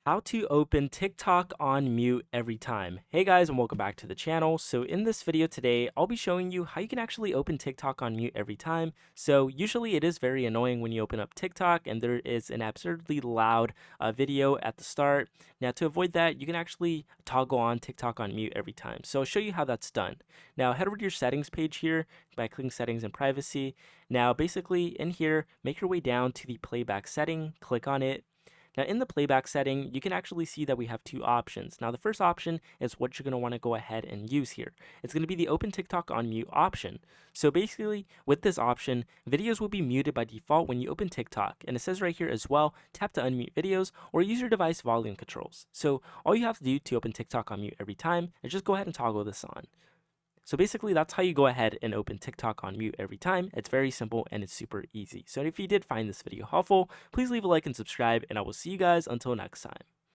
How to open TikTok on mute every time. Hey guys, and welcome back to the channel. So in this video today, I'll be showing you how you can actually open TikTok on mute every time. So usually it is very annoying when you open up TikTok and there is an absurdly loud video at the start. Now to avoid that, you can actually toggle on TikTok on mute every time. So I'll show you how that's done. Now head over to your settings page here by clicking settings and privacy. Now basically in here, make your way down to the playback setting, click on it. Now in the playback setting, you can actually see that we have two options. Now the first option is what you're going to want to go ahead and use here. It's going to be the open TikTok on mute option. So basically with this option, videos will be muted by default when you open TikTok. And it says right here as well, tap to unmute videos or use your device volume controls. So all you have to do to open TikTok on mute every time is just go ahead and toggle this on. So basically that's how you go ahead and open TikTok on mute every time. It's very simple and it's super easy. So if you did find this video helpful, please leave a like and subscribe, and I will see you guys until next time.